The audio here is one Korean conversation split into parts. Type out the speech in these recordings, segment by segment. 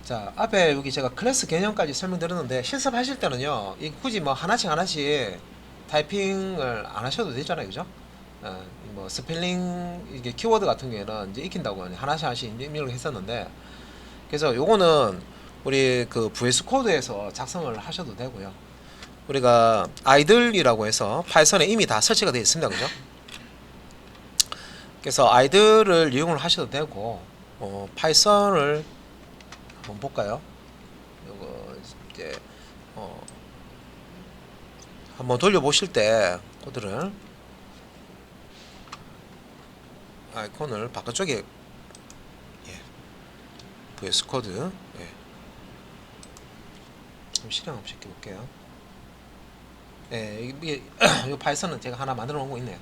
자, 앞에 여기 제가 클래스 개념까지 설명드렸는데 실습하실 때는요, 이 굳이 뭐 하나씩 하나씩 타이핑을 안 하셔도 되잖아요, 그죠? 뭐 스펠링 이게 키워드 같은 경우에는 이제 익힌다고 하나씩 하나씩 입력을 했었는데, 그래서 요거는 우리 그 VS 코드에서 작성을 하셔도 되고요. 우리가 아이들이라고 해서 파이썬에 이미 다 설치가 되어 있습니다, 그죠? 그래서 아이들을 이용을 하셔도 되고, 파이썬을 한번 볼까요? 요거 이제 어 한번 돌려보실 때 코드를 아이콘을 바깥쪽에 예, VS 코드 예, 좀 실행 한번 시켜볼게요. 예, 이게 이 파이썬은 제가 하나 만들어 놓은 거 있네요.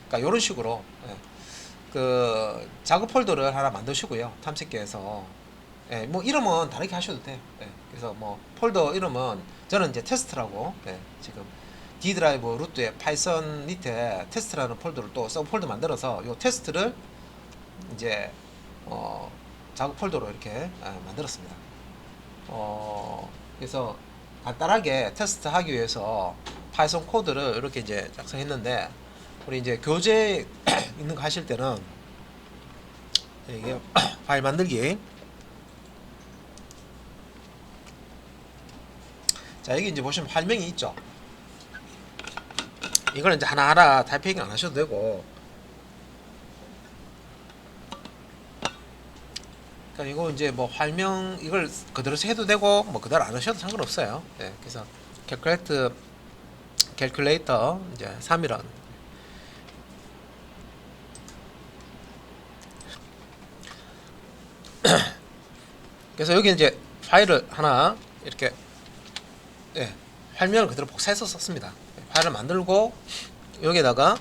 그러니까 이런 식으로 예, 그 작업 폴더를 하나 만드시고요. 탐색기에서 예, 뭐 이름은 다르게 하셔도 돼요. 예, 그래서 뭐 폴더 이름은 저는 이제 테스트라고 예, 지금 D 드라이브 루트에 파이썬 밑에 테스트라는 폴더를 또 서브 폴더 만들어서 요 테스트를 이제 어, 작업 폴더로 이렇게 만들었습니다. 그래서 간단하게 테스트 하기 위해서 파이썬 코드를 이렇게 이제 작성했는데 우리 이제 교재 있는 거 하실 때는 이게 파일 만들기 자 여기 이제 보시면 활명이 있죠. 이거는 이제 하나하나 타이핑 안 하셔도 되고 그러니까 이거 이제 뭐 활명 이걸 그대로 해도 되고 뭐 그대로 안 하셔도 상관없어요. 네, 그래서 캘큘레이터 이제 3이런 그래서 여기 이제 파일을 하나 이렇게 예, 활명을 그대로 복사해서 썼습니다. 파일을 만들고 여기에다가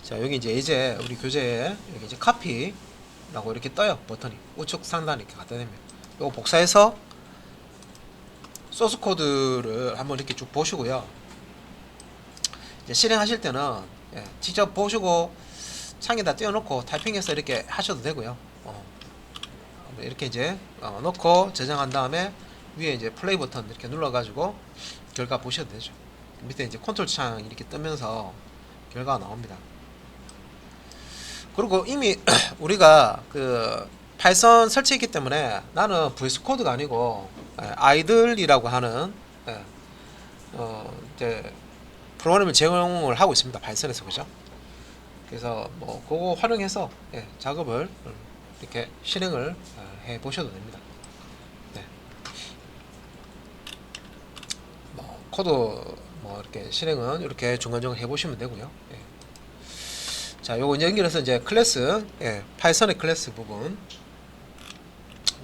자 여기 이제 우리 교재에 여기 이제 카피라고 이렇게 떠요. 버튼이 우측 상단 이렇게 갖다 대면 이거 복사해서 소스 코드를 한번 이렇게 쭉 보시고요. 이제 실행하실 때는 예, 직접 보시고 창에다 띄워놓고 타이핑해서 이렇게 하셔도 되고요. 이렇게 이제 넣고 저장한 다음에 위에 이제 플레이 버튼 이렇게 눌러가지고 결과 보셔도 되죠. 밑에 이제 컨트롤 창 이렇게 뜨면서 결과가 나옵니다. 그리고 이미 우리가 그 파이썬 설치했기 때문에 나는 VS 코드가 아니고 아이들이라고 하는 이제 프로그램을 제공을 하고 있습니다. 파이썬에서 그죠? 그래서 뭐 그거 활용해서 작업을 이렇게 실행을 해 보셔도 됩니다. 네. 뭐 코드 뭐 이렇게 실행은 이렇게 중간중간 해 보시면 되고요. 예. 자, 요거 연결해서 이제 클래스, 파이썬의 클래스 부분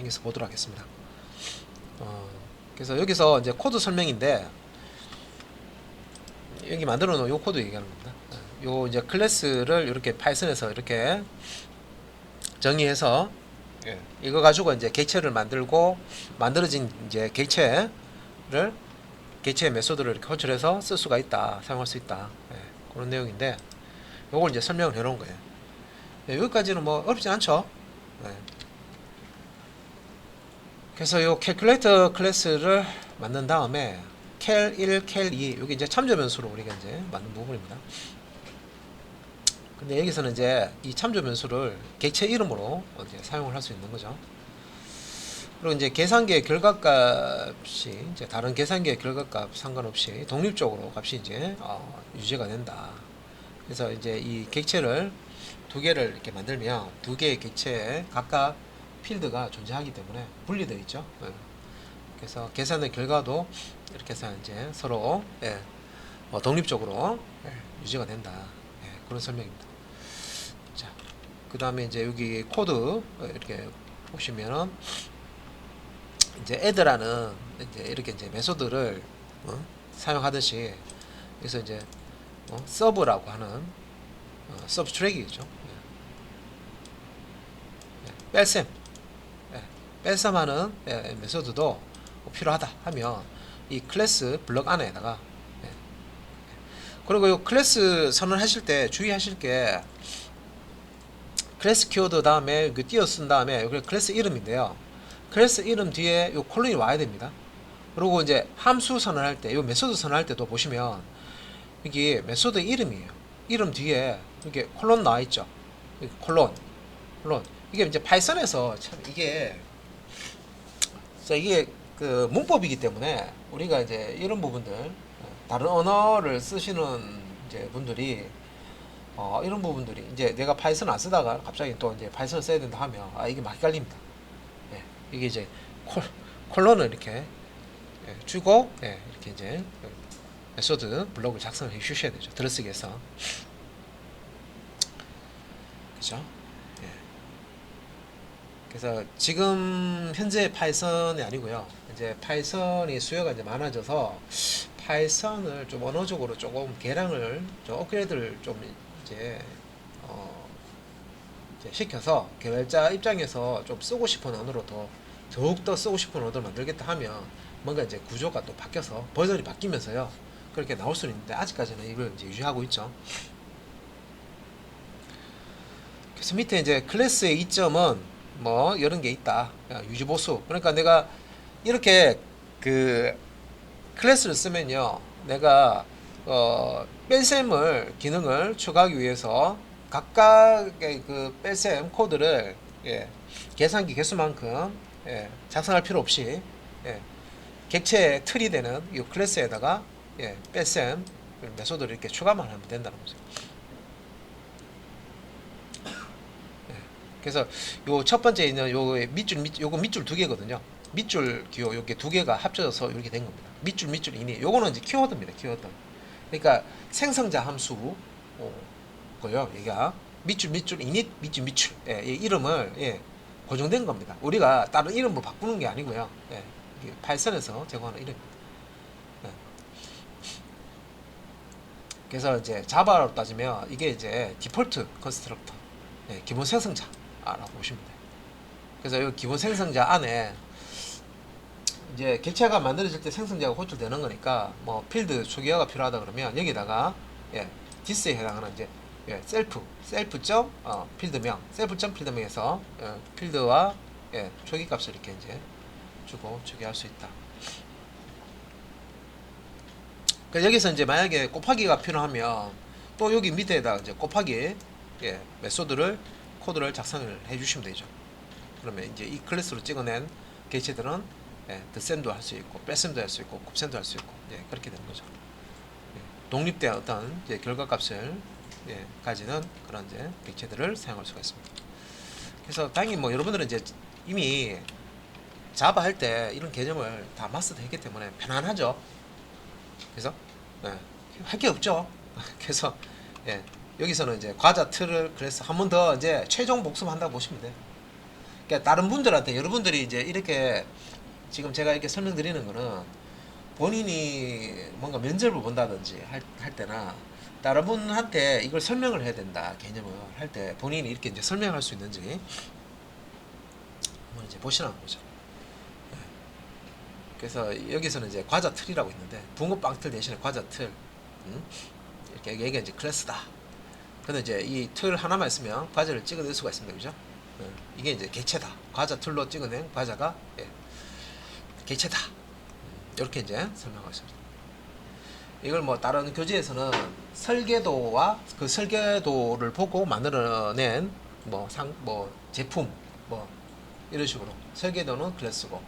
여기서 보도록 하겠습니다. 그래서 여기서 이제 코드 설명인데 여기 만들어 놓은 요 코드 얘기하는 겁니다. 요 이제 클래스를 이렇게 파이썬에서 이렇게 정의해서 이거 가지고 이제 객체를 만들고 만들어진 이제 객체의 메소드를 이렇게 호출해서 쓸 수가 있다, 사용할 수 있다. 그런 내용인데 요걸 이제 설명을 해놓은 거예요. 여기까지는 뭐 어렵진 않죠. 그래서 요 캘큘레이터 클래스를 만든 다음에 cal 1, cal 2 여기 이제 참조 변수로 우리가 이제 만든 부분입니다. 근데 여기서는 이제 이 참조 변수를 객체 이름으로 이제 사용을 할 수 있는 거죠. 그리고 이제 계산기의 결과값이 이제 다른 계산기의 결과값 상관없이 독립적으로 값이 이제 유지가 된다. 그래서 이제 이 객체를 두 개를 이렇게 만들면 두 개의 객체에 각각 필드가 존재하기 때문에 분리되어 있죠. 그래서 계산의 결과도 이렇게 해서 이제 서로 독립적으로 유지가 된다. 그런 설명입니다. 자, 그 다음에 이제 여기 코드 이렇게 보시면은 이제 add라는 이제 이렇게 이제 메소드를 사용하듯이 그래서 이제 서브라고 하는 subtract이죠. 뺄셈, 뺄셈하는 메소드도 필요하다 하면 이 클래스 블럭 안에다가 그리고 이 클래스 선언하실 때 주의하실 게 클래스 키워드 다음에 그 띄어 쓴 다음에 여기 클래스 이름인데요. 클래스 이름 뒤에 요 콜론이 와야 됩니다. 그리고 이제 함수 선언할 때, 요 메소드 선언할 때도 보시면 이게 메소드 이름이에요. 이름 뒤에 이렇게 콜론 나와 있죠. 콜론. 이게 이제 파이썬에서 참 이게 그 문법이기 때문에 우리가 이제 이런 부분들 다른 언어를 쓰시는 이제 분들이 이런 부분들이 이제 내가 파이썬 안 쓰다가 갑자기 또 이제 파이썬을 써야 된다 하면 이게 막 헷갈립니다. 예, 이게 이제 콜론을 이렇게 주고 이렇게 이제 메소드 블록을 작성을 해 주셔야 되죠. 들어쓰기에서. 그죠? 예. 그래서 지금 현재 파이썬이 아니고요. 이제 파이썬이 수요가 이제 많아져서 파이썬을 좀 언어적으로 조금 개량을 좀 업그레이드를 좀 이제 이제 시켜서 개발자 입장에서 좀 쓰고 싶은 언어로 더욱더 쓰고 싶은 언어를 만들겠다 하면 뭔가 이제 구조가 또 바뀌어서 버전이 바뀌면서요. 그렇게 나올 수는 있는데 아직까지는 이걸 이제 유지하고 있죠. 그래서 밑에 이제 클래스의 이점은 뭐 이런 게 있다. 유지보수. 그러니까 내가 이렇게 그 클래스를 쓰면요. 내가 뺄셈을 기능을 추가하기 위해서 각각의 그 뺄셈 코드를 계산기 개수만큼 작성할 필요 없이 객체 틀이 되는 이 클래스에다가 뺄셈 메소드를 이렇게 추가만 하면 된다는 거죠. 그래서 요 첫 번째 있는 요거 밑줄 두 개거든요. 밑줄 기호 요게 두 개가 합쳐져서 이렇게 된 겁니다. 밑줄 이니 요거는 이제 키워드입니다. 키워드. 그러니까 생성자 함수 고요. 얘가 밑줄 이닛 밑줄 이 이름을 고정된 겁니다. 우리가 다른 이름으로 바꾸는 게 아니고요. 이게 파이썬에서 제공하는 이름입니다. 그래서 이제 자바로 따지면 이게 이제 디폴트 컨스트럭터 기본 생성자라고 보시면 돼요. 그래서 이 기본 생성자 안에 이제 객체가 만들어질 때 생성자가 호출되는 거니까 뭐 필드 초기화가 필요하다 그러면 여기다가 디스에 해당하는 이제 셀프 필드명 필드명에서 필드와 초기 값을 이렇게 이제 주고 초기화할 수 있다. 그러니까 여기서 이제 만약에 곱하기가 필요하면 또 여기 밑에다 이제 곱하기 메소드를 코드를 작성을 해주시면 되죠. 그러면 이제 이 클래스로 찍어낸 객체들은 덧셈도 할 수 있고 뺄셈도 할 수 있고 곱셈도 할 수 있고 그렇게 되는 거죠. 독립된 어떤 이제 결과값을 가지는 그런 이제 객체들을 사용할 수가 있습니다. 그래서 당연히 뭐 여러분들은 이제 이미 자바 할 때 이런 개념을 다 마스터했기 때문에 편안하죠. 그래서 할 게 없죠. 그래서 여기서는 이제 과자 틀을 그래서 한 번 더 이제 최종 복습한다고 보시면 돼요. 그러니까 다른 분들한테 여러분들이 이제 이렇게 지금 제가 이렇게 설명드리는 거는 본인이 뭔가 면접을 본다든지 할 때나 다른 분한테 이걸 설명을 해야 된다 개념을 할 때 본인이 이렇게 이제 설명할 수 있는지 한번 이제 보시라는 거죠. 그래서 여기서는 이제 과자 틀이라고 있는데 붕어빵 틀 대신에 과자 틀 이렇게 얘가 이제 클래스다. 근데 이제 이 틀 하나만 있으면 과자를 찍어낼 수가 있습니다. 그죠? 이게 이제 객체다. 과자 틀로 찍어낸 과자가 객체다. 이렇게 이제 설명하고 있습니다. 이걸 뭐 다른 교재에서는 설계도와 그 설계도를 보고 만들어낸 뭐 제품 뭐 이런 식으로 설계도는 클래스고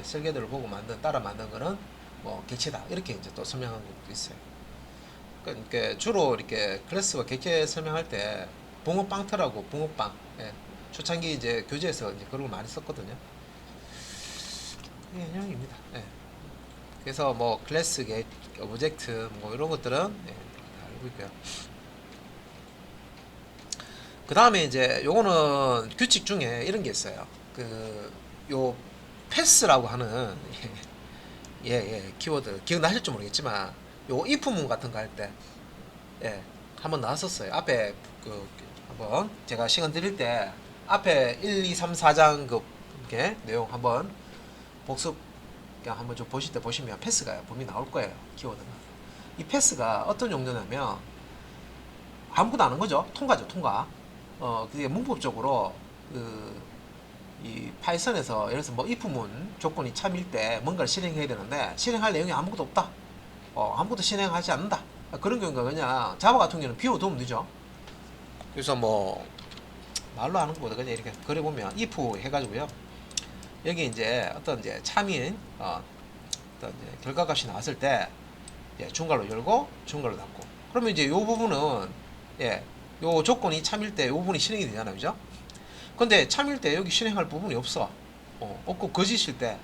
설계도를 보고 따라 만든 거는 뭐 객체다. 이렇게 이제 또 설명한 것도 있어요. 그러니까 주로 이렇게 클래스와 객체 설명할 때 붕어빵 틀하고 붕어빵 초창기 이제 교재에서 이제 그런 걸 많이 썼거든요. 개념입니다. 그래서 뭐 클래스, 오브젝트 뭐 이런 것들은 알고 있고요. 그 다음에 이제 요거는 규칙 중에 이런 게 있어요. 요 패스라고 하는 키워드 기억나실지 모르겠지만 요 if문 같은 거 할 때 한번 나왔었어요. 앞에 한번 제가 시간 드릴 때 앞에 1, 2, 3, 4장 그 내용 한번 복습 그냥 한번 좀 보실 때 보시면 패스가 분명히 나올 거예요. 키워드가. 이 패스가 어떤 용도냐면 아무것도 안 한 거죠. 통과죠. 통과. 그게 문법적으로 이 파이썬에서 예를 들어서 뭐 if문 조건이 참일 때 뭔가를 실행해야 되는데 실행할 내용이 아무것도 없다. 아무것도 실행하지 않는다. 그런 경우가 그냥 자바 같은 경우는 비워두면 되죠. 그래서 뭐 말로 하는 것보다 그냥 이렇게 그려보면 if 해가지고요. 여기 이제 어떤 이제 참인 어떤 이제 결과값이 나왔을 때 중괄호 열고 중괄호 닫고. 그러면 이제 이 부분은 요 조건이 참일 때 요 부분이 실행이 되잖아요, 그죠? 근데 참일 때 여기 실행할 부분이 없어. 없고 거짓일 때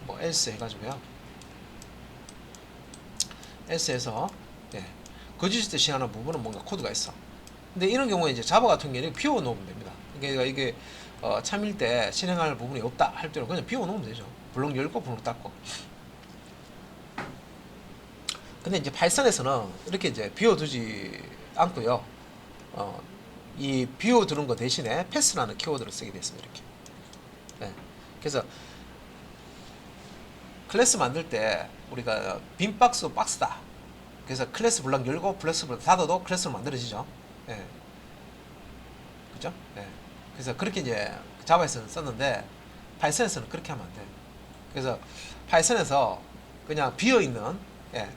뭐 else 해가지고요. else에서 거짓일 때 실행하는 부분은 뭔가 코드가 있어. 근데 이런 경우에 이제 자바 같은 경우는 비워 놓으면 됩니다. 그러니까 이게 참일 때 실행할 부분이 없다 할 때는 그냥 비워 놓으면 되죠. 블록 열고 블록 닫고. 근데 이제 파이썬에서는 이렇게 이제 비워두지 않고요. 이 비워두는 거 대신에 패스라는 키워드를 쓰게 됐습니다. 이렇게. 그래서 클래스 만들 때 우리가 빈박스 박스다. 그래서 클래스 블럭 열고 클래스 블럭 닫아도 클래스로 만들어지죠. 그죠? 그래서 그렇게 이제 자바에서는 썼는데 파이썬에서는 그렇게 하면 안 돼요. 그래서 파이썬에서 그냥 비어있는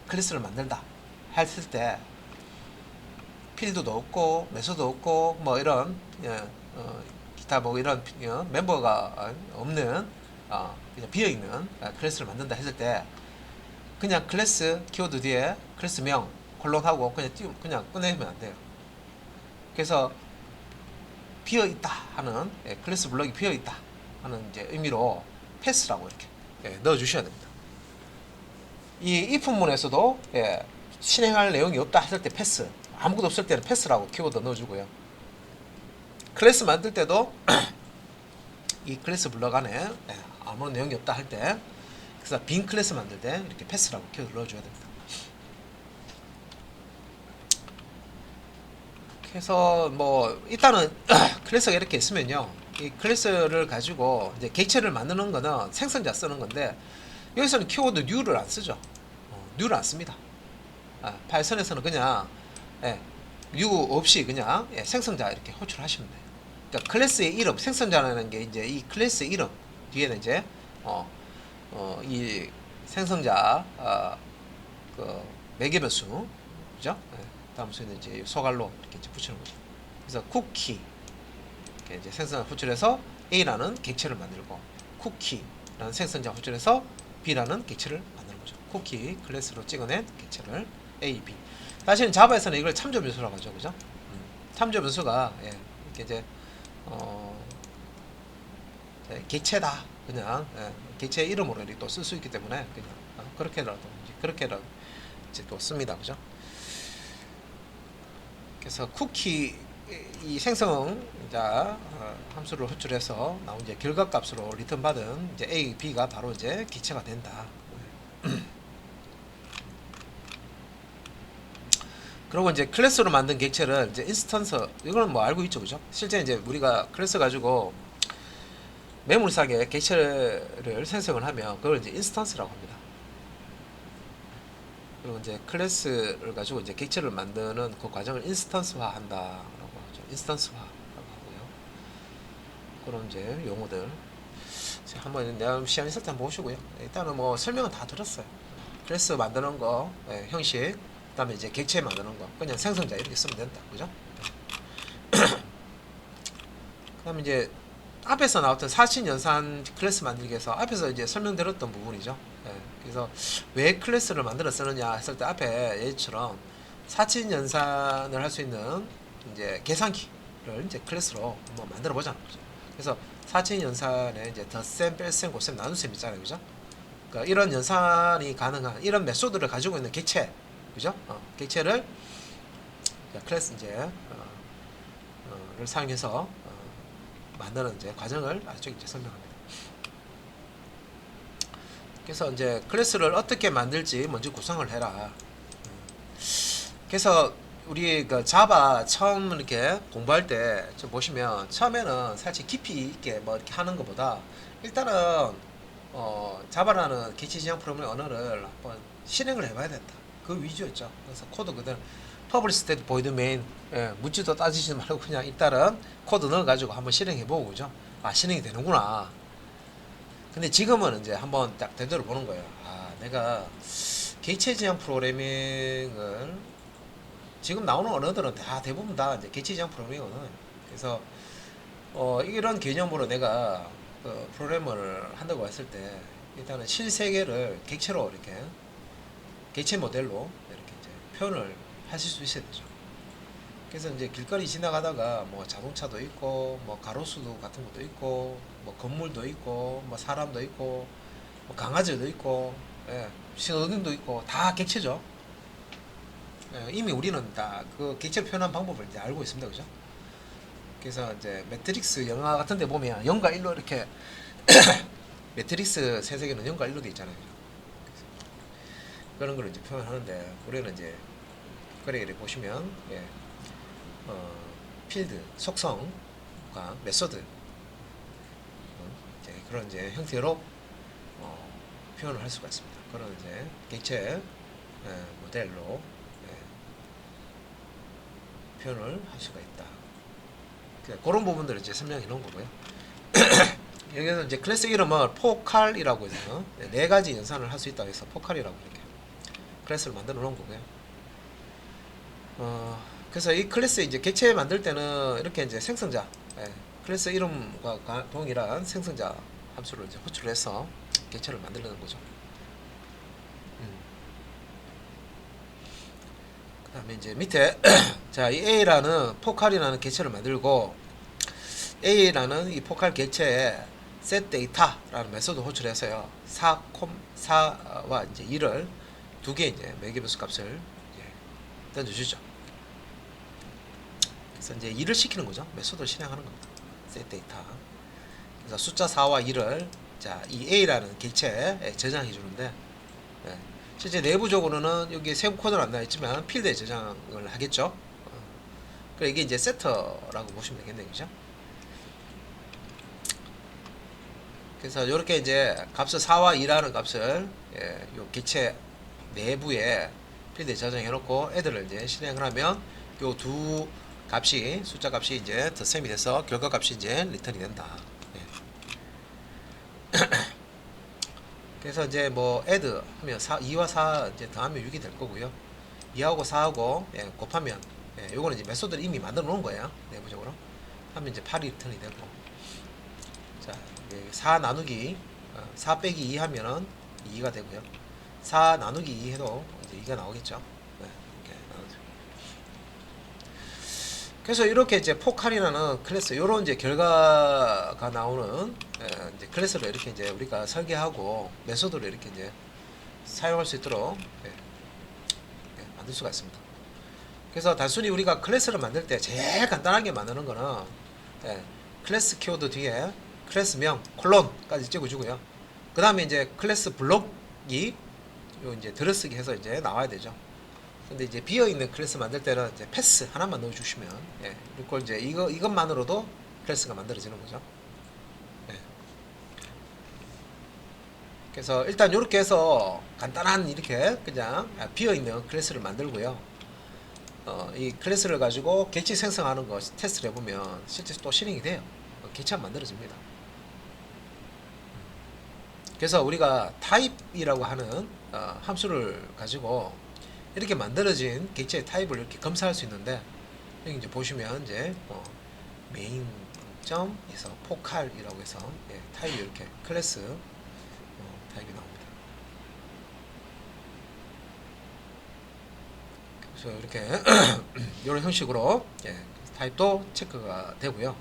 클래스를 만들다 했을 때 필드도 없고 메소드도 없고 뭐 이런 기타 뭐 이런 멤버가 없는 그냥 비어있는 클래스를 만든다 했을 때 그냥 클래스 키워드 뒤에 클래스명 콜론하고 그냥 꺼내면 안 돼요. 그래서 비어있다 하는 클래스 블럭이 비어있다 하는 이제 의미로 패스라고 이렇게 넣어주셔야 됩니다. 이 if문에서도 실행할 내용이 없다 했을 때 패스, 아무것도 없을 때는 패스라고 키워드 넣어주고요. 클래스 만들 때도 이 클래스 블럭 안에 아무런 내용이 없다 할 때, 그래서 빈 클래스 만들 때 이렇게 패스라고 키워드 넣어줘야 됩니다. 그래서 뭐 일단은 클래스가 이렇게 있으면요, 이 클래스를 가지고 이제 객체를 만드는 거는 생성자 쓰는 건데 여기서는 키워드 new를 안 쓰죠. new를 안 씁니다. 파이썬에서는 그냥 new 없이 그냥 생성자 이렇게 호출하시면 돼요. 그러니까 클래스의 이름, 생성자라는 게 이제 이 클래스의 이름 뒤에는 이제 이 생성자 그 매개변수, 그죠? 다음 수에는 이제 소갈로 이렇게 이제 붙이는 거죠. 그래서 쿠키 이렇게 이제 생성자 호출해서 A라는 객체를 만들고 쿠키라는 생성자 호출해서 B라는 객체를 만드는 거죠. 쿠키 클래스로 찍어낸 객체를 A, B. 사실은 자바에서는 이걸 참조 변수라고 하죠, 그죠? 참조 변수가 이렇게 이제 객체다 그냥 객체 이름으로 또 쓸 수 있기 때문에 그냥 그렇게라도 이제 또 씁니다, 그죠? 그래서 쿠키 이 생성자 함수를 호출해서 나온 이제 결과값으로 리턴 받은 이제 A, B가 바로 이제 객체가 된다. 그리고 이제 클래스로 만든 객체를 이제 인스턴스, 이거는 뭐 알고 있죠, 그죠? 실제 이제 우리가 클래스 가지고 매물상에 객체를 생성을 하면 그걸 이제 인스턴스라고 합니다. 그리고 이제 클래스를 가지고 이제 객체를 만드는 그 과정을 인스턴스화 한다라고 하죠. 인스턴스화라고 하고요. 그런 이제 용어들 한번 내가 시간 있을 때 한번 보시고요. 일단은 뭐 설명은 다 들었어요. 클래스 만드는 거, 형식, 그 다음에 이제 객체 만드는 거, 그냥 생성자 이렇게 쓰면 된다, 그죠? 그 다음에 이제 앞에서 나왔던 사신연산 클래스 만들기 위해서 앞에서 이제 설명드렸던 부분이죠. 그래서 왜 클래스를 만들어 쓰느냐 했을 때 앞에 예처럼 사신연산을 할 수 있는 이제 계산기를 이제 클래스로 한번 만들어 보자는 거죠. 그래서 사신연산에 이제 덧셈, 뺄셈, 곱셈, 나눗셈 있잖아요, 그죠? 그러니까 이런 연산이 가능한 이런 메소드를 가지고 있는 객체, 그죠? 객체를 클래스 이제 를 사용해서 만드는 이제 과정을 아주 이제 설명합니다. 그래서 이제 클래스를 어떻게 만들지 먼저 구성을 해라. 그래서 우리 그 자바 처음 이렇게 공부할 때 좀 보시면 처음에는 사실 깊이 있게 뭐 이렇게 하는 것보다 일단은 자바라는 객체 지향 프로그래밍 언어를 한번 실행을 해봐야 된다. 그 위주였죠. 그래서 코드 그대로 publish state void main 묻지도 따지지 말고 그냥 일단은 코드 넣어가지고 한번 실행해보고 그죠? 아 실행이 되는구나. 근데 지금은 이제 한번 딱 되돌아 보는 거예요. 아 내가 객체 지향 프로그래밍을 지금 나오는 언어들은 다 대부분 다 이제 객체 지향 프로그래밍이거든. 그래서 이런 개념으로 내가 프로그램을 한다고 했을 때 일단은 실세계를 객체로 이렇게 객체 모델로 이렇게 이제 표현을 하실 수 있어야 되죠. 그래서 이제 길거리 지나가다가 뭐 자동차도 있고 뭐 가로수도 같은 것도 있고 뭐 건물도 있고 뭐 사람도 있고 뭐 강아지도 있고 신호등도 있고 다 객체죠. 이미 우리는 다 그 객체를 표현한 방법을 이제 알고 있습니다. 그죠? 그래서 이제 매트릭스 영화 같은 데 보면 0과 1로 이렇게 매트릭스 세세계는 0과 1로 돼 있잖아요. 그런 걸 이제 표현하는데 우리는 이제 그래를 보시면 필드 속성과 메소드 이제 그런 이제 형태로 표현을 할 수가 있습니다. 그런 이제 객체 모델로 표현을 할 수가 있다. 그런 부분들을 이제 설명해 놓은 거고요. 여기서 이제 클래스 이름을 포칼이라고 해서 네 가지 연산을 할 수 있다고 해서 포칼이라고 이렇게 클래스를 만들어 놓은 거고요. 그래서 이 클래스 이제 객체 만들 때는 이렇게 이제 생성자, 클래스 이름과 동일한 생성자 함수를 이제 호출을 해서 객체를 만들는 거죠. 그 다음에 이제 밑에 자, 이 A라는 포칼이라는 객체를 만들고 A라는 이 포칼 객체에 setData라는 메소드 호출해서요 4와 이제 2를 두 개 이제 매개변수 값을 던져주죠. 그래서 이제 2를 시키는 거죠. 메소드를 실행하는 겁니다. setData. 그래서 숫자 4와 2를 자, 이 A라는 객체에 저장해 주는데 실제 내부적으로는 여기 세부 코드는 안 나와 있지만 필드에 저장을 하겠죠. 그래 이게 이제 세터라고 보시면 되겠네요, 그죠? 그래서 이렇게 이제 값을 4와 2라는 값을 요 객체 내부에 필드에 저장해 놓고 애들을 이제 실행을 하면 요 두 값이 숫자 값이 이제 덧셈이 돼서 결과 값이 이제 리턴이 된다. 그래서 이제 뭐 add 하면 2와 4 이제 더하면 6이 될 거고요. 2하고 4하고 곱하면 요거는 이제 메소드를 이미 만들어 놓은 거예요. 내부적으로. 하면 이제 8이 리턴이 되고. 자, 4 나누기 4 빼기 2 하면은 2가 되고요. 4 나누기 2 해도 이제 2가 나오겠죠. 이렇게 나누죠. 그래서 이렇게 이제 포칼이라는 클래스 요런 이제 결과가 나오는 이제 클래스를 이렇게 이제 우리가 설계하고 메소드를 이렇게 이제 사용할 수 있도록 만들 수가 있습니다. 그래서 단순히 우리가 클래스를 만들 때 제일 간단하게 만드는 거는 클래스 키워드 뒤에 클래스명 콜론까지 찍어주고요. 그 다음에 이제 클래스 블록이 요 이제 들어쓰기 해서 이제 나와야 되죠. 근데 이제 비어 있는 클래스 만들 때는 이제 패스 하나만 넣어주시면 그리고 이제 이것만으로도 클래스가 만들어지는 거죠. 그래서 일단 이렇게 해서 간단한 이렇게 그냥 비어 있는 클래스를 만들고요. 이 클래스를 가지고 객체 생성하는 거 테스트를 해보면 실제 또 실행이 돼요. 객체가 만들어집니다. 그래서 우리가 타입이라고 하는 함수를 가지고 이렇게 만들어진 객체의 타입을 이렇게 검사할 수 있는데 여기 이제 보시면 이제 메인 점에서 포칼이라고 해서 타입이 이렇게 클래스 타입이 나옵니다. 그래서 이렇게 이런 형식으로 타입도 체크가 되고요.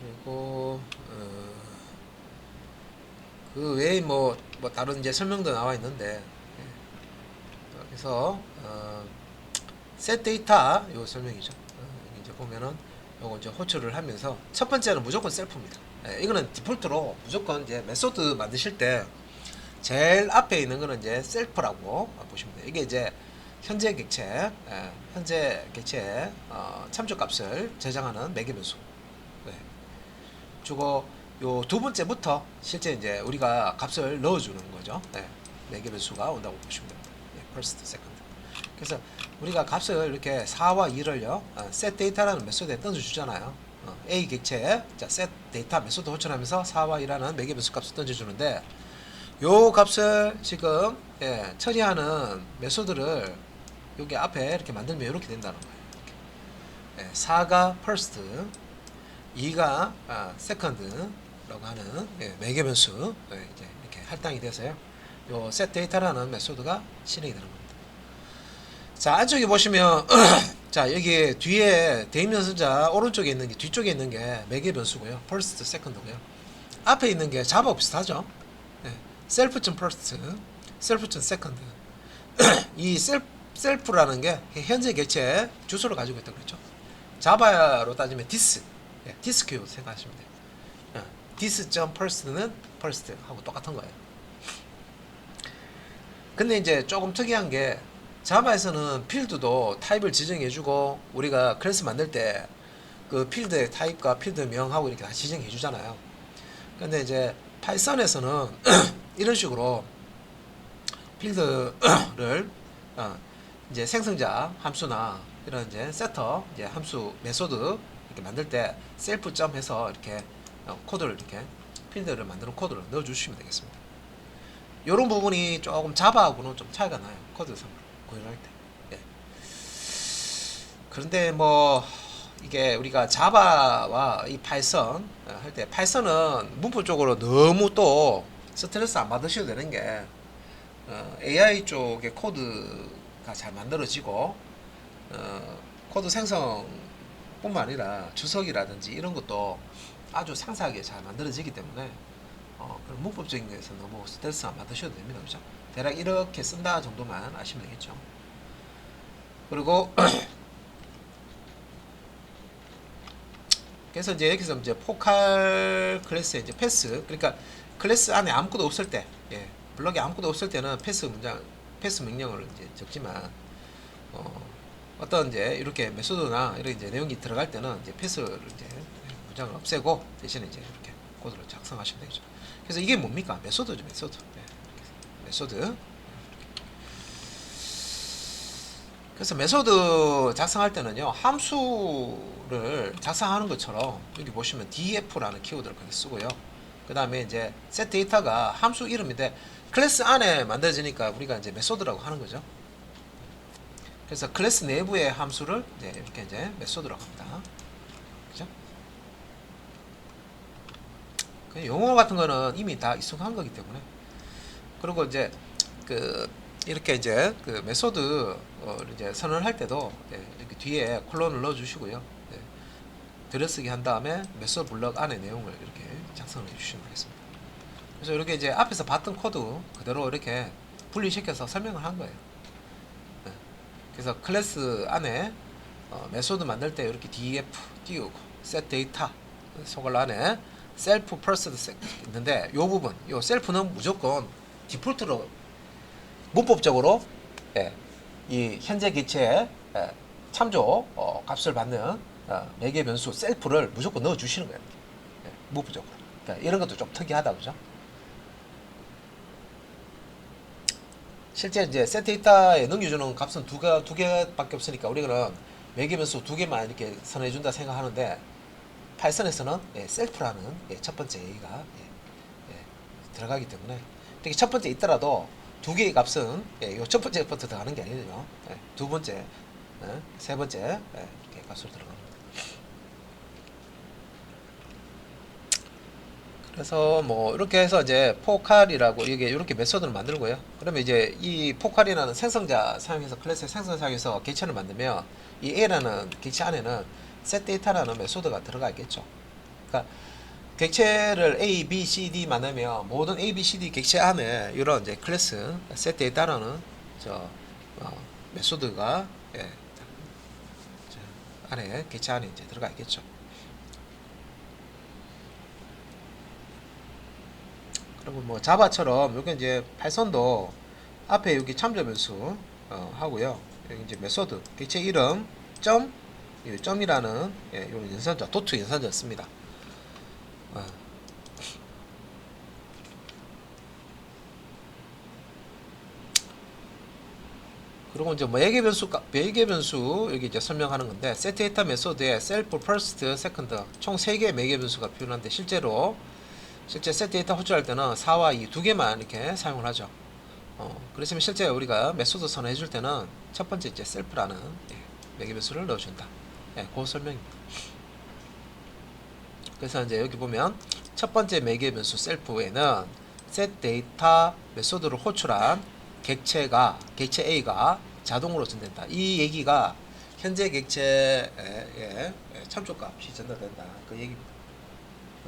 그리고 그 외에 뭐 다른 이제 설명도 나와 있는데 그래서 set data 요 설명이죠. 이제 보면은 요거 이제 호출을 하면서 첫 번째는 무조건 셀프입니다. 이거는 디폴트로 무조건 이제 메소드 만드실 때 제일 앞에 있는 거는 이제 셀프라고 보시면 돼요. 이게 이제 현재 객체 참조 값을 저장하는 매개변수 주고 요 두 번째부터 실제 이제 우리가 값을 넣어주는 거죠. 예, 매개 변수가 온다고 보시면 됩니다. 예, first, second. 그래서 우리가 값을 이렇게 4와 2를요, set data라는 메소드에 던져주잖아요. A 객체, 자, set data 메소드 호출하면서 4와 2라는 매개 변수 값을 던져주는데, 요 값을 지금 예, 처리하는 메소드를 여기 앞에 이렇게 만들면 이렇게 된다는 거예요. 예, 4가 first, 2가 second라고 하는 예, 매개 변수 예, 이제 이렇게 할당이 돼서요. 요 set data라는 메소드가 실행이 되는 겁니다. 자, 안쪽에 보시면 자, 여기 뒤에 대입연산자 오른쪽에 있는 게, 뒤쪽에 있는 게 매개 변수고요. first, second고요. 앞에 있는 게 자바하고 비슷하죠. 예, self.first, self.second. 이 셀프라는 게 현재 객체의 주소를 가지고 있다고 그랬죠. 자바로 따지면 this, 예, this q 생각하시면 돼요. 예, this.first는 first 하고 똑같은 거예요. 근데 이제 조금 특이한 게 자바에서는 필드도 타입을 지정해주고 우리가 클래스 만들 때 그 필드의 타입과 필드명하고 이렇게 다 지정해주잖아요. 근데 이제 파이썬에서는 이런 식으로 필드를 이제 생성자 함수나 이런 이제 세터 이제 함수 메소드 이렇게 만들 때 셀프 점 해서 이렇게 코드를 이렇게 필드를 만드는 코드를 넣어 주시면 되겠습니다. 이런 부분이 조금 자바하고는 좀 차이가 나요. 코드상으로 구현할 때. 예. 그런데 뭐 이게 우리가 자바와 이 파이썬 할 때, 파이썬은 문법적으로 너무 또 스트레스 안 받으셔도 되는 게 AI 쪽의 코드가 잘 만들어지고 코드 생성뿐만 아니라 주석이라든지 이런 것도 아주 상세하게 잘 만들어지기 때문에 그런 문법적인 것에서 너무 스트레스 안 받으셔도 됩니다. 그죠? 대략 이렇게 쓴다 정도만 아시면 되겠죠. 그리고 그래서 이제 여기서 이제 포칼 클래스에 이제 패스, 그러니까 클래스 안에 아무것도 없을 때, 예, 블럭에 아무것도 없을 때는 패스 명령을 이제 적지만 어떤 이제 이렇게 메소드나 이런 이제 내용이 들어갈 때는 이제 패스를 이제 문장을 없애고 대신에 이제 이렇게 코드를 작성하시면 되죠. 그래서 이게 뭡니까? 메소드죠, 메소드. 네, 메소드. 그래서 메소드 작성할 때는요, 함수를 작성하는 것처럼 여기 보시면 df라는 키워드를 그렇게 쓰고요. 그 다음에 이제 set data가 함수 이름인데 클래스 안에 만들어지니까 우리가 이제 메소드라고 하는 거죠. 그래서 클래스 내부의 함수를 이제 이렇게 이제 메소드라고 합니다. 그죠? 용어 같은 거는 이미 다 익숙한 거기 때문에. 그리고 이제 이렇게 이제 그 메소드 이제 선언을 할 때도 이렇게 뒤에 콜론을 넣어 주시고요. 들여쓰기 한 다음에 메소드 블럭 안에 내용을 이렇게 작성을 해 주시면 되겠습니다. 그래서 이렇게 이제 앞에서 봤던 코드 그대로 이렇게 분리시켜서 설명을 한 거예요. 그래서 클래스 안에 메소드 만들 때 이렇게 df 띄우고 set data 속을 안에 self first 있는데 요 부분, 요 셀프는 무조건 디폴트로 문법적으로 이 현재 기체의 참조 값을 받는 매개 변수 셀프를 무조건 넣어 주시는 거예요. 문법적으로. 그러니까 이런 것도 좀 특이하다, 그죠? 실제 이제 set data에 넘겨주는 값은 두 개밖에 없으니까 우리는 매개 변수 두 개만 이렇게 선언해준다 생각하는데 파이썬에서는 셀프라는 첫 번째 얘기가 들어가기 때문에 이렇게 첫 번째 있더라도 두 개의 값은 요 첫 번째부터 들어가는 게 아니죠. 두 번째, 세 번째 이렇게 값으로 들어갑니다. 그래서 뭐 이렇게 해서 이제 포칼이라고 이게 이렇게 메소드를 만들고요. 그러면 이제 이 포칼이라는 생성자 사용해서 클래스 생성자 사용해서 객체를 만들면 이 A라는 객체 안에는 set data라는 메소드가 들어가 있겠죠. 그러니까 객체를 A, B, C, D 만들면 모든 A, B, C, D 객체 안에 이런 이제 클래스 set data라는 메소드가 안에 객체 안에 이제 들어가 있겠죠. 그리고 뭐 자바처럼 여기 이제 파이썬도 앞에 여기 참조 변수 하고요. 여기 이제 메소드 객체 이름 점이라는 이런 연산자 도트 연산자 씁니다. 그리고 이제 뭐 매개 변수 여기 이제 설명하는 건데 set data 메소드에 self, first, second 총 3개의 매개 변수가 필요한데 실제 set data 호출할 때는 4와 2 두 개만 이렇게 사용을 하죠. 그렇지만 실제 우리가 메소드 선언해 줄 때는 첫 번째 이제 self라는 매개 변수를 넣어준다. 그 설명입니다. 그래서 이제 여기 보면 첫 번째 매개 변수 self에는 set data 메소드를 호출한 객체 A가 자동으로 전된다. 이 얘기가 현재 객체의 참조값이 전달된다. 그 얘기입니다.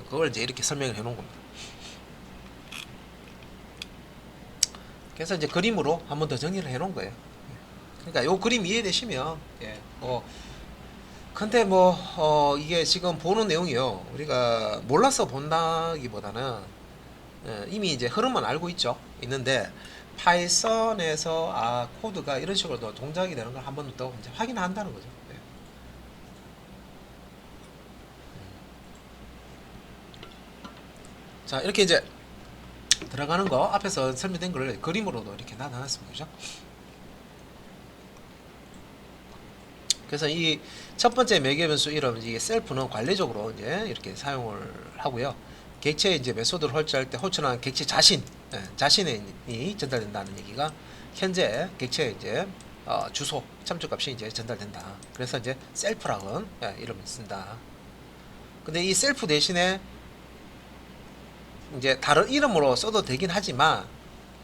그걸 이제 이렇게 설명을 해 놓은 겁니다. 그래서 이제 그림으로 한 번 더 정리를 해 놓은 거예요. 그러니까 요 그림 이해되시면 근데 이게 지금 보는 내용이요. 우리가 몰라서 본다기보다는 이미 이제 흐름만 알고 있는데 파이썬에서 코드가 이런 식으로 동작이 되는 걸 한 번 더 이제 확인한다는 거죠. 자, 이렇게 이제 들어가는 거 앞에서 설명된 걸 그림으로도 이렇게 나타났습니다. 그죠? 그래서 이 첫 번째 매개 변수 이름 이 셀프는 관리적으로 이제 이렇게 사용을 하고요. 객체 이제 메소드를 호출할 때 호출한 객체 자신이 전달된다는 얘기가 현재 객체 이제 주소 참조값이 이제 전달된다. 그래서 이제 셀프라는 이름을 쓴다. 근데 이 셀프 대신에 이제 다른 이름으로 써도 되긴 하지만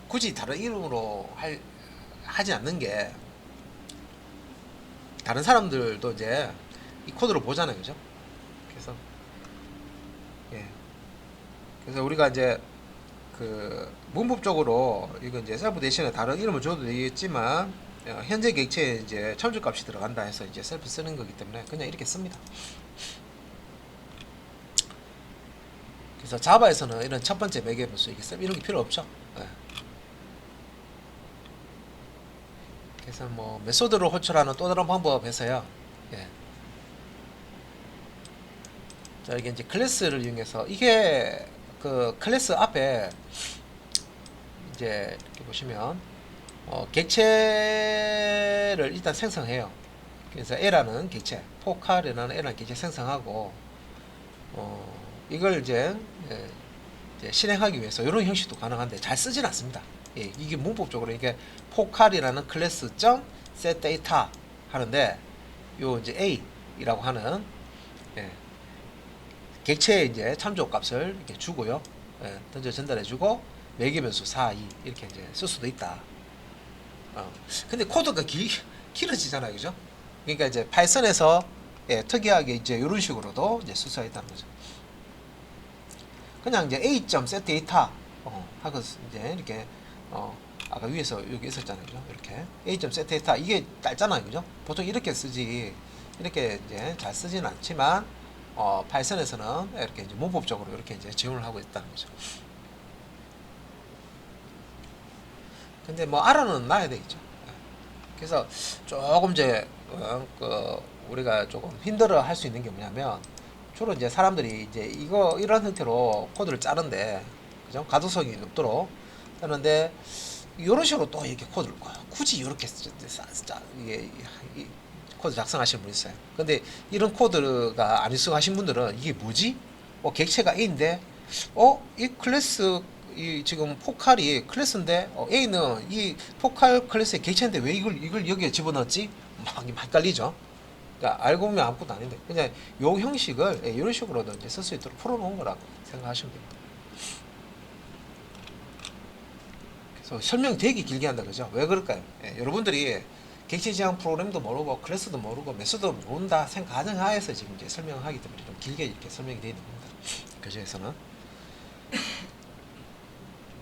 굳이 다른 이름으로 하지 않는 게 다른 사람들도 이제 이 코드를 보잖아요, 그죠? 그래서 우리가 이제 그 문법적으로 이거 이제 셀프 대신에 다른 이름을 줘도 되겠지만 현재 객체에 이제 참조값이 들어간다 해서 이제 셀프 쓰는 거기 때문에 그냥 이렇게 씁니다. 그래서 자바에서는 이런 첫 번째 매개 변수 이런 게 필요 없죠. 그래서 뭐 메소드를 호출하는 또 다른 방법에서요. 자, 이게 이제 클래스를 이용해서 이게 그 클래스 앞에 이제 이렇게 보시면 객체를 일단 생성해요. 그래서 A라는 객체, 포칼이라는 A라는 객체 생성하고 이걸 이제 실행하기 위해서 이런 형식도 가능한데 잘 쓰진 않습니다. 이게 문법적으로 이게 포칼이라는 클래스 점 set data 하는데 요 이제 A라고 하는 객체에 이제 참조 값을 이렇게 주고요. 던져 전달해주고 매개 변수 4, 2 이렇게 이제 쓸 수도 있다. 근데 코드가 길어지잖아요, 그죠? 그러니까 이제 파이썬에서 특이하게 이제 이런 식으로도 이제 쓸 수가 있다는 거죠. 그냥 이제 A.set data 하고 이제 이렇게 아까 위에서 여기 있었잖아요, 그죠? 이렇게 A.set data 이게 짧잖아요, 그죠? 보통 이렇게 쓰지 이렇게 이제 잘 쓰지는 않지만 파이썬에서는 이렇게 이제 문법적으로 이렇게 이제 지원을 하고 있다는 거죠. 근데 뭐 알아는 놔야 되겠죠. 그래서 조금 이제 우리가 조금 힘들어 할 수 있는 게 뭐냐면 주로 이제 사람들이 이제 이런 형태로 코드를 짜는데 그죠? 가독성이 높도록 하는데 이런 식으로 또 이렇게 코드를 굳이 이렇게 이게 코드 작성하시는 분 있어요. 근데 이런 코드가 안 익숙하신 분들은 이게 뭐지? 객체가 A인데 이 클래스 이 지금 포칼이 클래스인데 A는 이 포칼 클래스의 객체인데 왜 이걸 여기에 집어넣었지? 막 헷갈리죠. 그러니까 알고 보면 아무것도 아닌데 그냥 요 형식을 이런 식으로도 이제 쓸 수 있도록 풀어놓은 거라고 생각하시면 됩니다. 그래서 설명 되게 길게 한다 그죠? 왜 그럴까요? 여러분들이 객체 지향 프로그램도 모르고 클래스도 모르고 메소드도 모른다 가정하에서 지금 이제 설명하기 때문에 좀 길게 이렇게 설명이 되어 있는 겁니다. 교재에서는.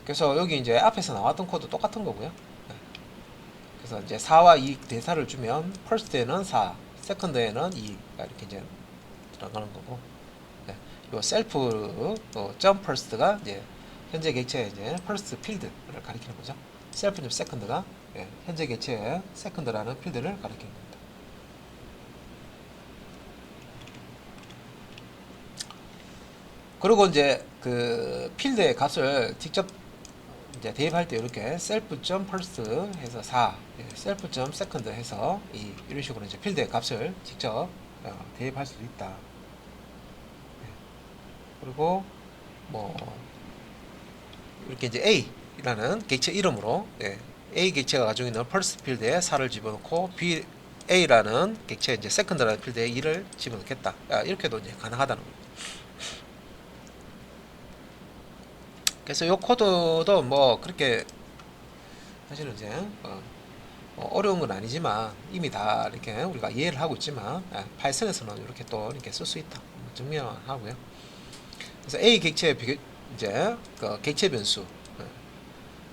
그래서 여기 이제 앞에서 나왔던 코드 똑같은 거고요. 그래서 이제 4와 2 대사를 주면 first에는 4, second에는 2가 이렇게 이제 들어가는 거고, 요 self 점 first가 이제 현재 객체의 이제 first 필드를 가리키는 거죠. self 점 second가 현재 객체의 second라는 필드를 가리키는 겁니다. 그리고 이제 그 필드의 값을 직접 이제 대입할 때 이렇게 self.first 해서 4, self.second 해서 이런 식으로 이제 필드의 값을 직접 대입할 수도 있다. 그리고 뭐 이렇게 이제 A라는 객체 이름으로 A 객체가 가지고 있는 first 필드에 4를 집어넣고 B A라는 객체 이제 second라는 필드에 2를 집어넣겠다. 이렇게도 이제 가능하다는 거예요. 그래서 이 코드도 뭐 그렇게 사실은 이제 어려운 건 아니지만 이미 다 이렇게 우리가 이해를 하고 있지만 파이썬에서는 이렇게 또 이렇게 쓸 수 있다 증명하고요. 그래서 A 객체 이제 그 객체 변수,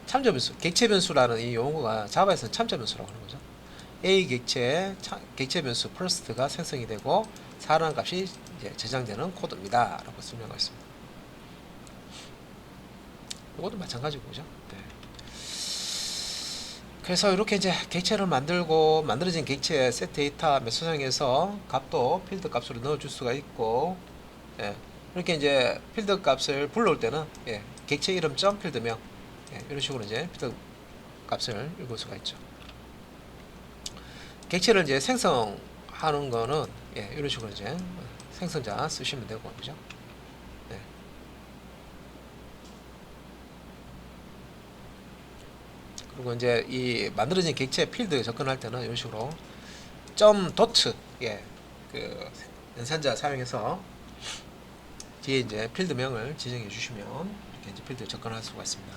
참조 변수, 객체 변수라는 이 용어가 자바에서는 참조 변수라고 하는 거죠. A 객체 변수 first가 생성이 되고 4라는 값이 이제 저장되는 코드입니다라고 설명하고 있습니다. 이것도 마찬가지고 그죠? 네. 그래서 이렇게 이제 객체를 만들고 만들어진 객체의 set 데이터 메소장에서 값도 필드 값으로 넣어줄 수가 있고, 이렇게 이제 필드 값을 불러올 때는 객체 이름 점 필드명 이런 식으로 이제 필드 값을 읽을 수가 있죠. 객체를 이제 생성하는 거는 이런 식으로 이제 생성자 쓰시면 되고 그죠? 그리고 이제 이 만들어진 객체 필드 접근할 때는 이런 식으로 점 도트 그 연산자 사용해서 뒤에 이제 필드명을 지정해 주시면 이렇게 이제 필드 접근할 수가 있습니다.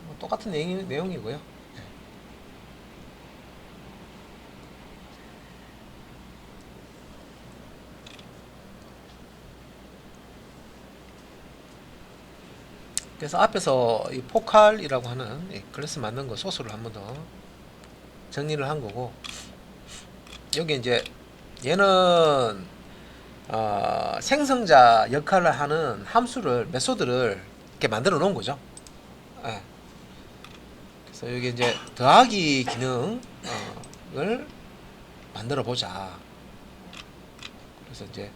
뭐 똑같은 내용이고요. 그래서 앞에서 이 포칼이라고 하는 클래스 만든 거 소스를 한 번 더 정리를 한 거고, 여기 이제 얘는 생성자 역할을 하는 함수를 메소드를 이렇게 만들어 놓은 거죠. 그래서 여기 이제 더하기 기능을 만들어 보자. 그래서 이제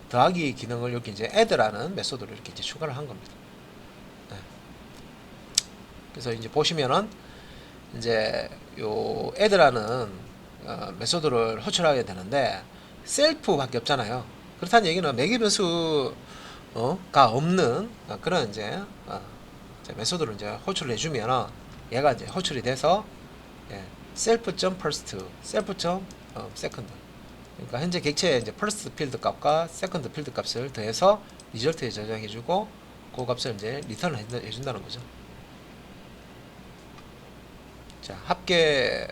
더하기 기능을 여기 이제 add라는 메소드를 이렇게 이제 추가를 한 겁니다. 그래서 이제 보시면은 이제 요 add라는 메소드를 호출하게 되는데 셀프밖에 없잖아요. 그렇다는 얘기는 매개 변수가 없는 그런 이제 메소드를 이제 호출을 해주면 얘가 이제 호출이 돼서 self.first, self.second. 그러니까 현재 객체의 이제 first 필드 값과 second 필드 값을 더해서 리절트에 저장해주고 그 값을 이제 리턴을 해준다는 거죠. 자, 합계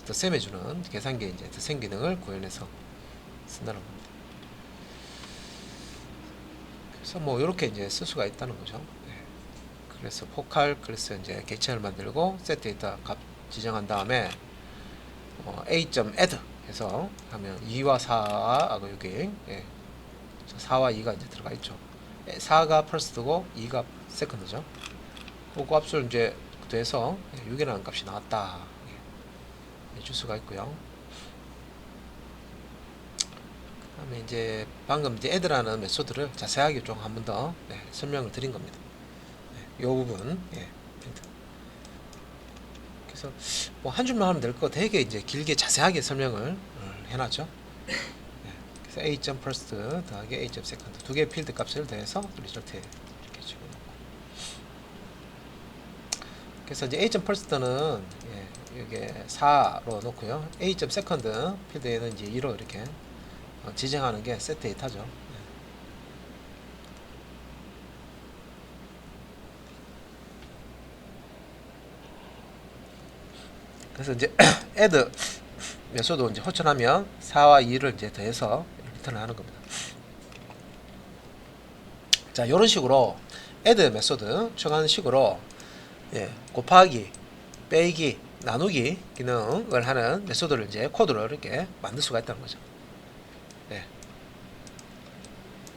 덧셈 해주는 계산기의 이제 덧셈 기능을 구현해서 쓴다는 겁니다. 그래서 뭐 이렇게 이제 쓸 수가 있다는 거죠. 그래서 포칼 그래서 이제 객체를 만들고 set 데이터 값 지정한 다음에 a.add 해서 하면 2와 4하고 여기 4와 2가 이제 들어가 있죠. 4가 first고 2가 second죠. 그 값을 이제 돼서 6이라는 값이 나왔다 줄 수가 있고요. 그 다음에 이제 방금 이제 add라는 메소드를 자세하게 좀 한 번 더 설명을 드린 겁니다. 이 부분 그래서 뭐 한 줄만 하면 될 거 되게 이제 길게 자세하게 설명을 해놨죠. 그래서 a.first 더하기 a.second 두 개의 필드 값을 더해서 리절트에 이렇게 집어넣고, 그래서 이제 a.first는 이게 4로 놓고요. a.second 필드에는 이제 2로 이렇게 지정하는 게 set 데이터죠. 그래서 이제 add 메소드 이제 호출하면 4와 2를 이제 더해서 리턴을 하는 겁니다. 자, 이런 식으로 add 메소드 추가하는 식으로 곱하기, 빼기, 나누기 기능을 하는 메소드를 이제 코드를 이렇게 만들 수가 있다는 거죠.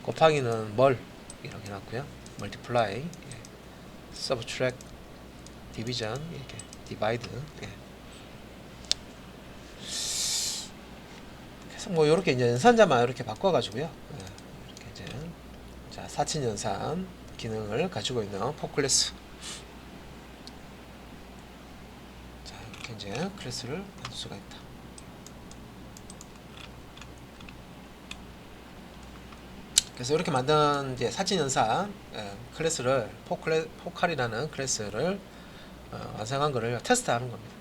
곱하기는 뭘 이렇게 해놨고요. multiply, subtract, division 이렇게 divide. 그래서 뭐 이렇게 이제 연산자만 이렇게 바꿔가지고요. 이렇게 이제 자 사친연산 기능을 가지고 있는 포 클래스. 자, 이렇게 이제 클래스를 만들 수가 있다. 그래서 이렇게 만든 이제 사친연산 클래스를 포칼이라는 클래스를 완성한 거를 테스트하는 겁니다.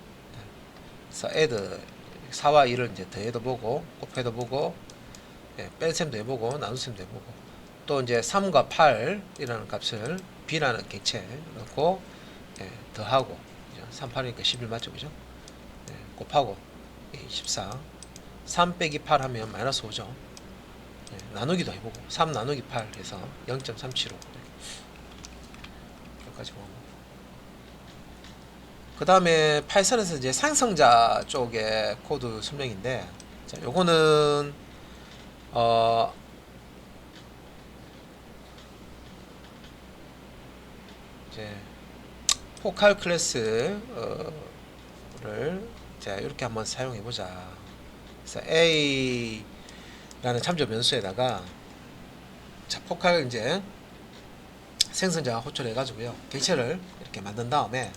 그래서 add 4와 2를 이제 더해도 보고 곱해도 보고 뺄셈도 해보고 나눗셈도 해보고 또 이제 3과 8이라는 값을 b라는 객체에 넣고 더하고 3, 8이니까 11 맞죠, 그죠? 곱하고 24 3 빼기 8 하면 마이너스 5죠. 나누기도 해보고 3 나누기 8 해서 0.375 여기까지 보고 그 다음에 파이썬에서 이제 생성자 쪽의 코드 설명인데, 자, 요거는 이제 포칼 클래스를 자 이렇게 한번 사용해 보자. 그래서 A라는 참조 변수에다가 자 포칼 이제 생성자 호출해 가지고요 객체를 이렇게 만든 다음에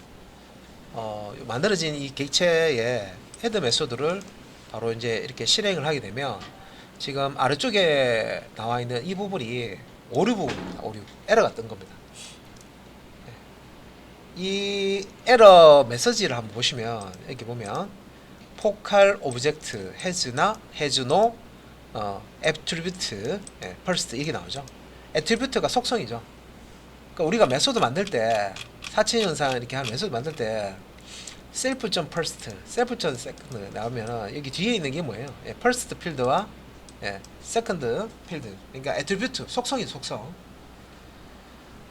만들어진 이 객체의 헤드 메소드를 바로 이제 이렇게 실행을 하게 되면 지금 아래쪽에 나와 있는 이 부분이 오류 부분입니다. 오류 에러가 뜬 겁니다. 이 에러 메시지를 한번 보시면 여기 보면 포칼 오브젝트 해즈나 해즈노 애트리뷰트 퍼스트 이게 나오죠. 애트리뷰트가 속성이죠. 그러니까 우리가 메소드 만들 때 사칭현상 이렇게 하는 메소드 만들 때 self.first, self.second 나오면 여기 뒤에 있는 게 뭐예요? first 필드와 second 필드. 그러니까 attribute 속성이죠, 속성.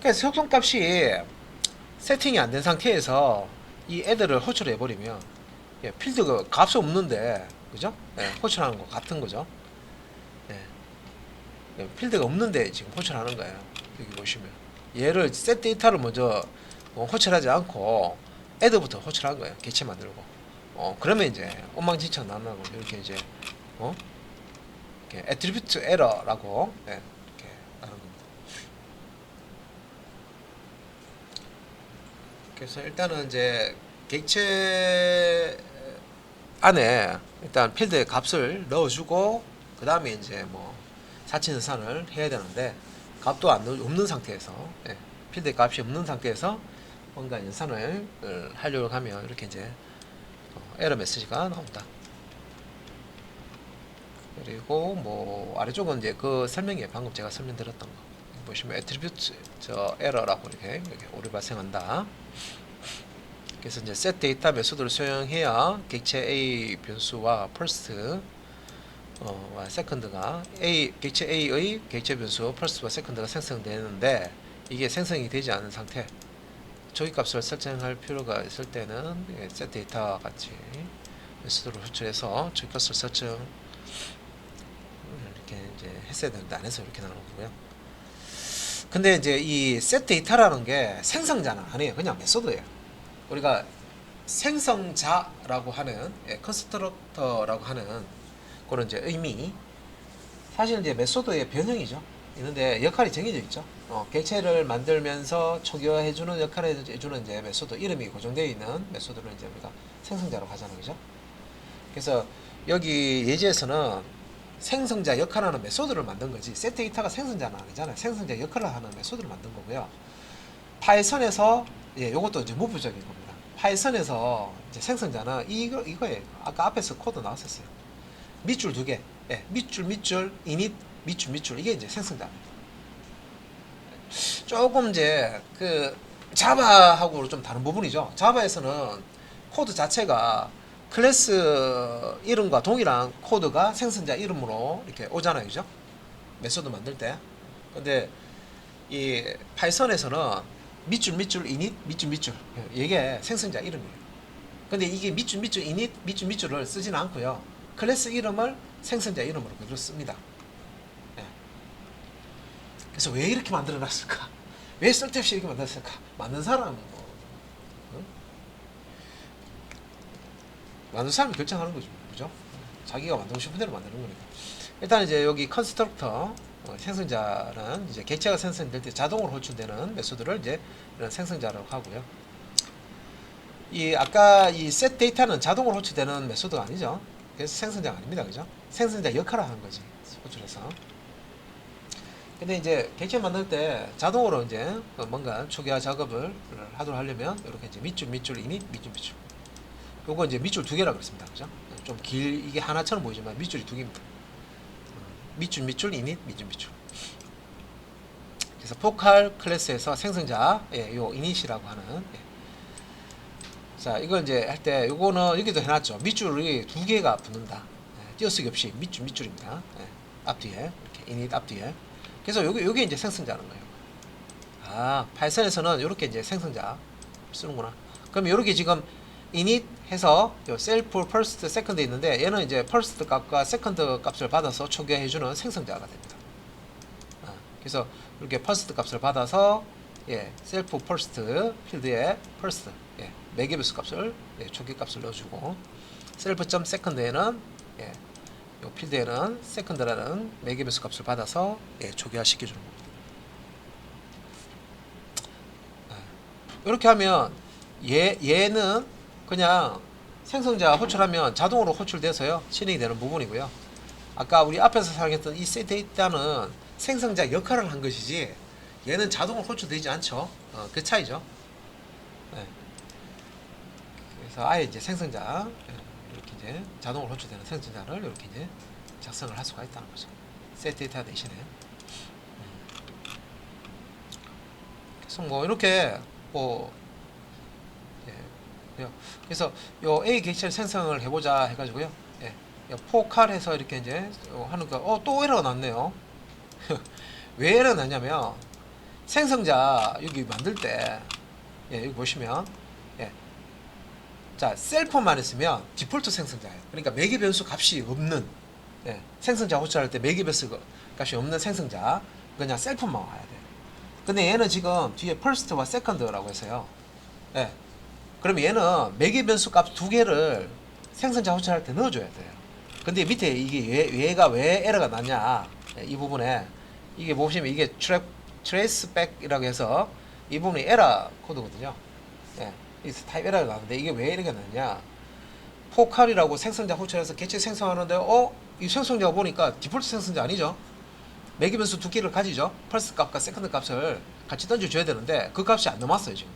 그래서 속성 값이 세팅이 안 된 상태에서 이 애들을 호출해 버리면 필드가 값이 없는데, 그죠? 호출하는 거 같은 거죠. 필드가 없는데 지금 호출하는 거예요. 여기 보시면 얘를 set 데이터를 먼저 호출하지 않고 애드부터 호출한 거예요. 객체 만들고. 그러면 이제 엉망진창 나는 이렇게 이제 이렇게 attribute error라고 이렇게 나는 겁니다. 그래서 일단은 이제 객체 안에 일단 필드의 값을 넣어주고 그 다음에 이제 뭐 사칭연산을 해야 되는데 값도 없는 상태에서 필드의 값이 없는 상태에서 뭔가 연산을 하려고 하면 이렇게 이제 에러 메시지가 나온다. 그리고 뭐 아래쪽은 이제 그 설명이에요. 방금 제가 설명드렸던 거 보시면 attribute error라고 이렇게 오류 발생한다. 그래서 이제 set data 메소드를 사용해야 객체 A 변수와 first 와 second가 객체 A의 객체 변수 first와 second가 생성되는데 이게 생성이 되지 않은 상태. 조기 값을 설정할 필요가 있을 때는 set 데이터와 같이 메소드를 호출해서 조기 값을 설정 이렇게 이제 했어야 되는데 안 해서 이렇게 나오는 거고요. 근데 이제 이 set 데이터라는 게 생성자는 아니에요. 그냥 메소드예요. 우리가 생성자라고 하는 컨스트럭터라고 하는 그런 이제 의미, 사실 이제 메소드의 변형이죠. 있는데 역할이 정해져 있죠. 객체를 만들면서 초기화해주는 역할을 해주는 이제 메소드 이름이 고정되어 있는 메소드를 이제 우리가 생성자라고 하잖아요, 그죠? 그래서 여기 예제에서는 생성자 역할하는 메소드를 만든 거지 set 데이터가 생성자는 아니잖아요. 생성자 역할을 하는 메소드를 만든 거고요. 파이썬에서 요것도 이제 무부적인 겁니다. 파이썬에서 이제 생성자는 이거예요. 아까 앞에서 코드 나왔었어요. 밑줄 두 개, 밑줄 init 밑줄 이게 이제 생성자입니다. 조금 이제 그 자바하고 좀 다른 부분이죠. 자바에서는 코드 자체가 클래스 이름과 동일한 코드가 생성자 이름으로 이렇게 오잖아요, 그죠? 메소드 만들 때. 근데 이 파이썬에서는 밑줄 init 밑줄 이게 생성자 이름이에요. 근데 이게 밑줄 init 밑줄을 쓰지는 않고요. 클래스 이름을 생성자 이름으로 그대로 씁니다. 그래서 왜 이렇게 만들어 놨을까? 왜 쓸데없이 이렇게 만들었을까? 만든 사람은 만든 사람이 결정하는 거죠, 그죠? 자기가 만들고 싶은 대로 만드는 거니까. 일단 이제 여기 컨스트럭터 생성자는 이제 객체가 생성될 때 자동으로 호출되는 메소드를 이제 이런 생성자라고 하고요. 이 아까 이 set 데이터는 자동으로 호출되는 메소드가 아니죠. 그래서 생성자가 아닙니다, 그죠? 생성자 역할을 하는 거지, 호출해서. 근데 이제 객체 만들 때 자동으로 이제 뭔가 초기화 작업을 하도록 하려면 이렇게 이제 밑줄 이닛 밑줄. 요거 이제 밑줄 두 개라 그랬습니다, 그죠? 좀 이게 하나처럼 보이지만 밑줄이 두 개입니다. 밑줄 이닛 밑줄. 그래서 포칼 클래스에서 생성자 요 이닛이라고 하는 자 이걸 이제 할 때 요거는 여기도 해놨죠. 밑줄이 두 개가 붙는다. 띄어쓰기 없이 밑줄입니다. 앞뒤에 이렇게 이닛 앞뒤에. 그래서 요게 이제 생성자는 거예요. 아 파이썬에서는 이렇게 이제 생성자 쓰는구나. 그럼 요렇게 지금 init 해서 요 self first second 있는데 얘는 이제 first 값과 second 값을 받아서 초기화해주는 생성자가 됩니다. 그래서 이렇게 first 값을 받아서 self first 필드에 first 매개별수 값을 초기 값을 넣어주고 self.second에는 요 필드에는 second라는 매개별수 값을 받아서 초기화 시켜주는 겁니다. 이렇게 하면 얘는 그냥 생성자 호출하면 자동으로 호출돼서요 실행이 되는 부분이고요. 아까 우리 앞에서 사용했던 이 set 데이터는 생성자 역할을 한 것이지 얘는 자동으로 호출되지 않죠. 그 차이죠. 그래서 아예 이제 생성자 이렇게 이제 자동으로 호출되는 생성자를 이렇게 이제 작성을 할 수가 있다는 거죠. set 데이터 대신에. 그래서 뭐 이렇게 뭐 그래서 요 A 객체를 생성을 해보자 해가지고요. 포칼해서 이렇게 이제 하니까 또 에러가 났네요. 왜 에러가 났냐면 생성자 여기 만들 때 여기 보시면 자 셀프만 있으면 디폴트 생성자예요. 그러니까 매개 변수 값이 없는 생성자 호출할 때 매개 변수 값이 없는 생성자 그냥 셀프만 와야 돼요. 근데 얘는 지금 뒤에 first와 second라고 해서요. 그러면 얘는 매개 변수 값 두 개를 생성자 호출할 때 넣어줘야 돼요. 근데 밑에 이게 얘가 왜 에러가 났냐 이 부분에 이게 보시면 이게 traceback이라고 해서 이 부분이 에러 코드거든요. 이 타입 에러가 나는데 이게 왜 에러가 났냐 포칼이라고 생성자 호출해서 객체 생성하는데 이 생성자가 보니까 디폴트 생성자 아니죠. 매개 변수 두 개를 가지죠. first 값과 second 값을 같이 던져줘야 되는데 그 값이 안 남았어요 지금.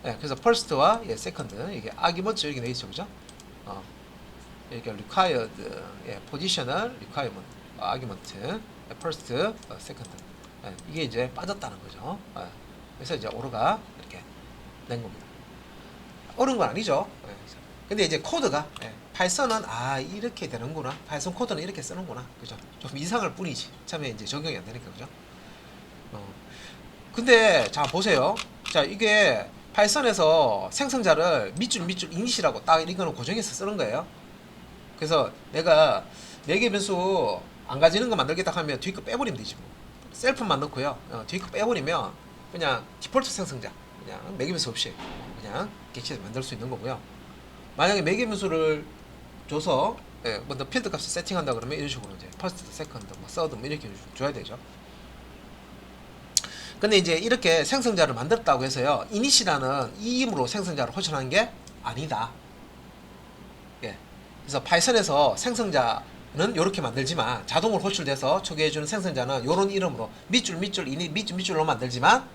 그래서 first와 second 이게 argument 여기 내있죠, 그죠? 이렇게 required positional requirement argument first second 이게 이제 빠졌다는 거죠. 그래서 이제 오르가 이렇게 낸 겁니다. 옳은 건 아니죠. 근데 이제 코드가 파이썬은 이렇게 되는구나. 파이썬 코드는 이렇게 쓰는구나, 그죠? 좀 이상할 뿐이지. 참에 이제 적용이 안 되니까, 그죠? 근데 자 보세요. 자 이게 파이썬에서 생성자를 밑줄 이닛이라고 딱 이거는 고정해서 쓰는 거예요. 그래서 내가 매개 변수 안 가지는 거 만들겠다 하면 뒤에 거 빼버리면 되지 뭐. 셀프만 넣고요. 뒤에 거 빼버리면 그냥 디폴트 생성자 그냥 매개 변수 없이 그냥 객체에서 만들 수 있는 거고요. 만약에 매개 변수를 줘서 먼저 필드 값을 세팅한다 그러면 이런 식으로 이제 퍼스트, 세컨드, 뭐 서드 뭐 이렇게 줘야 되죠. 근데 이제 이렇게 생성자를 만들었다고 해서요 이닛이라는 이임으로 생성자를 호출하는 게 아니다. 그래서 파이썬에서 생성자는 이렇게 만들지만 자동으로 호출돼서 초기해주는 생성자는 이런 이름으로 밑줄 이닛 밑줄로 만들지만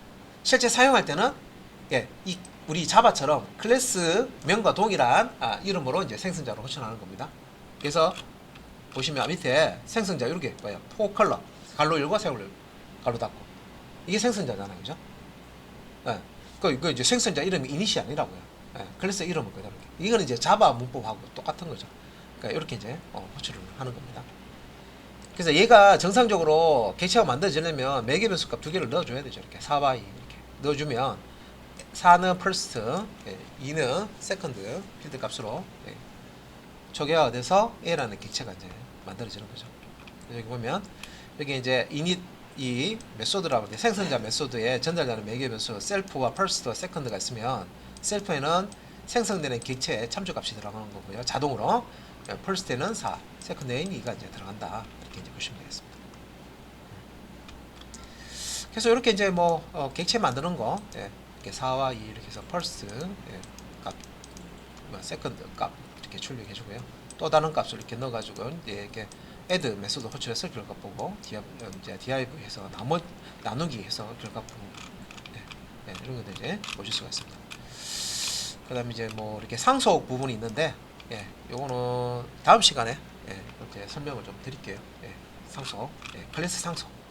실제 사용할 때는 이 우리 자바처럼 클래스명과 동일한 이름으로 이제 생성자로 호출하는 겁니다. 그래서 보시면 밑에 생성자 이렇게 뭐야 포컬러 갈로 열고 세로 갈로 닫고 이게 생성자잖아요, 그죠? 그 이제 생성자 이름이 이닛이 아니라고요. 클래스 이름은 그대로. 이거는 이제 자바 문법하고 똑같은 거죠. 그러니까 이렇게 이제 호출을 하는 겁니다. 그래서 얘가 정상적으로 객체가 만들어지려면 매개 변수 값 두 개를 넣어줘야 되죠. 이렇게 4by 이렇게 넣어주면 4는 first, 2는 second 필드 값으로 초기화가 돼서 A라는 객체가 이제 만들어지는 거죠. 여기 보면 여기 이제 init 이 메소드라고 하는데 생성자 메소드에 전달되는 매개 변수 셀프와 first와 second가 있으면 셀프에는 생성되는 객체의 참조값이 들어가는 거고요. 자동으로 first에는 4, second에는 2가 이제 들어간다. 이렇게 이제 보시면 되겠습니다. 그래서 이렇게 이제 뭐 객체 만드는 거, 예, 이렇게 4와 2 이렇게 해서 펄스, 예, 값, 뭐 세컨드 값 이렇게 출력해주고요. 또 다른 값을 이렇게 넣어가지고 이렇게 add 메소드 호출해서 결과 보고 이제 div 해서 나누기 해서 결과 보고, 예, 예, 이런 것들 이제 보실 수가 있습니다. 그다음에 이제 뭐 이렇게 상속 부분이 있는데, 예, 요거는 다음 시간에 예, 이제 설명을 좀 드릴게요. 예, 상속, 예, 클래스 상속.